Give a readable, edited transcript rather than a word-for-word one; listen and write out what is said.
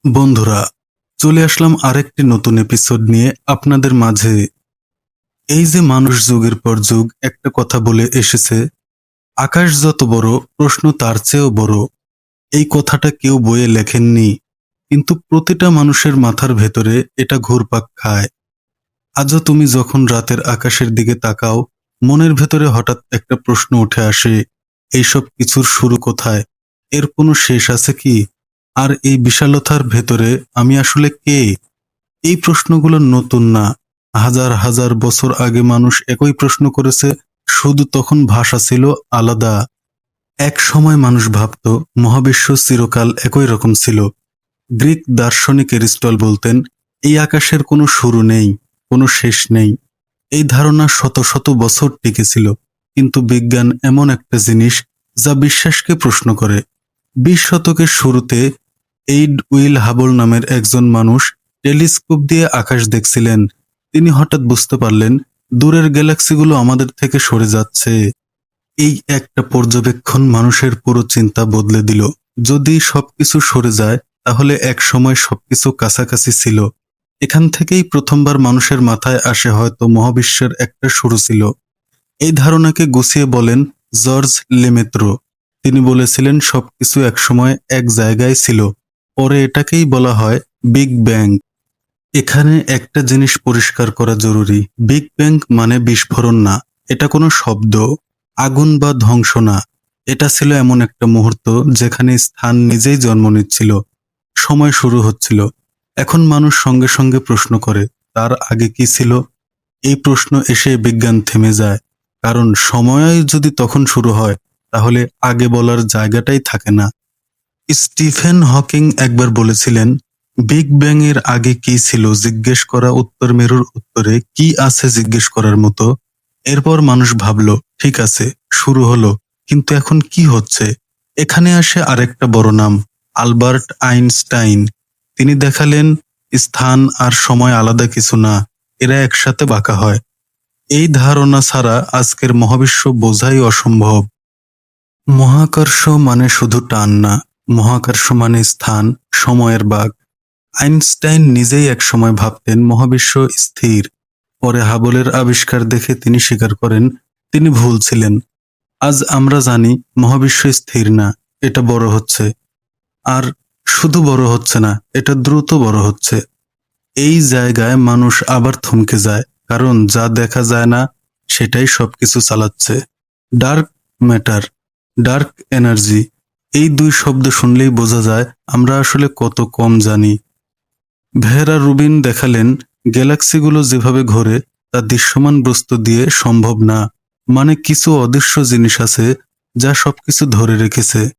বন্ধুরা, চলে আসলাম আরেকটি নতুন এপিসোড নিয়ে আপনাদের মাঝে। এই যে মানুষ যুগের পর যুগ একটা কথা বলে এসেছে, আকাশ যত বড় প্রশ্ন তার চেয়েও বড়। এই কথাটা কেউ বইয়ে লেখেননি, কিন্তু প্রতিটা মানুষের মাথার ভেতরে এটা ঘুরপাক খায়। আজও তুমি যখন রাতের আকাশের দিকে তাকাও, মনের ভেতরে হঠাৎ একটা প্রশ্ন উঠে আসে, এইসব কিছুর শুরু কোথায়? এর কোনো শেষ আছে কি? আর এই বিশালতার ভেতরে আমি আসলে কে? এই প্রশ্নগুলো নতুন না। হাজার হাজার বছর আগে মানুষ একই প্রশ্ন করেছে, শুধু তখন ভাষা ছিল আলাদা। এক সময় মানুষ ভাবত মহাবিশ্ব চিরকাল একই রকম ছিল। গ্রিক দার্শনিক এরিস্টল বলতেন, এই আকাশের কোনো শুরু নেই, কোনো শেষ নেই। এই ধারণা শত শত বছর টিকেছিল। কিন্তু বিজ্ঞান এমন একটা জিনিস যা বিশ্বাসকে প্রশ্ন করে। 20 শতকের শুরুতে এইড উইল হাবল নামের একজন মানুষ টেলিস্কোপ দিয়ে আকাশ দেখছিলেন। তিনি হঠাৎ বুঝতে পারলেন দূরের গ্যালাক্সিগুলো আমাদের থেকে সরে যাচ্ছে। এই একটা পর্যবেক্ষণ মানুষের পুরো চিন্তা বদলে দিল। যদি সবকিছু সরে যায়, তাহলে এক সময় সবকিছু কাছাকাছি ছিল। এখান থেকেই প্রথমবার মানুষের মাথায় আসে হয়তো মহাবিশ্বের একটা শুরু ছিল। এই ধারণাকে গুছিয়ে বলেন জর্জ লেমেত্রো। তিনি বলেছিলেন সবকিছু একসময় এক জায়গায় ছিল, পরে এটাকেই বলা হয় বিগ ব্যাং। এখানে একটা জিনিস পরিষ্কার করা জরুরি, বিগ ব্যাং মানে বিস্ফোরণ না। এটা কোনো শব্দ, আগুন বা ধ্বংস না। এটা ছিল এমন একটা মুহূর্ত যেখানে স্থান নিজেই জন্ম নিচ্ছিল, সময় শুরু হচ্ছিল। এখন মানুষ সঙ্গে সঙ্গে প্রশ্ন করে, তার আগে কি ছিল? এই প্রশ্ন এসে বিজ্ঞান থেমে যায়। কারণ সময়ই যদি তখন শুরু হয়, তাহলে আগে বলার জায়গাটাই থাকে না। স্টিফেন হকিং একবার বলেছিলেন, বিগ ব্যাং এর আগে কি ছিল জিজ্ঞেস করা উত্তর মেরুর উত্তরে কি আছে জিজ্ঞেস করার মতো। এরপর মানুষ ভাবল, ঠিক আছে, শুরু হলো, কিন্তু এখন কি হচ্ছে? এখানে আসে আরেকটা বড় নাম, আলবার্ট আইনস্টাইন। তিনি দেখালেন স্থান আর সময় আলাদা কিছু না, এরা একসাথে বাঁকা হয়। এই ধারণা ছাড়া আজকের মহাবিশ্ব বোঝাই অসম্ভব। মহাকর্ষ মানে শুধু টান না, মহাকর্ষ মানে স্থান, সময়ের বাঁক। আইনস্টাইন নিজেই একসময় ভাবতেন মহাবিশ্ব স্থির। পরে হাবলের আবিষ্কার দেখে তিনি স্বীকার করেন তিনি ভুল ছিলেন। আজ আমরা জানি মহাবিশ্ব স্থির না, এটা বড় হচ্ছে। আর শুধু বড় হচ্ছে না, এটা দ্রুত বড় হচ্ছে। এই জায়গায় মানুষ আবার থমকে যায়, কারণ যা দেখা যায় না সেটাই সবকিছু চালাচ্ছে। ডার্ক ম্যাটার, ডার্ক এনার্জি, এই দুই শব্দ শুনলেই বোঝা যায় আমরা আসলে কত কম জানি। ভেরা রুবিন দেখালেন গ্যালাক্সিগুলো যেভাবে ঘোরে তা দৃশ্যমান বস্তু দিয়ে সম্ভব না। মানে কিছু অদৃশ্য জিনিস আছে যা সবকিছু ধরে রেখেছে।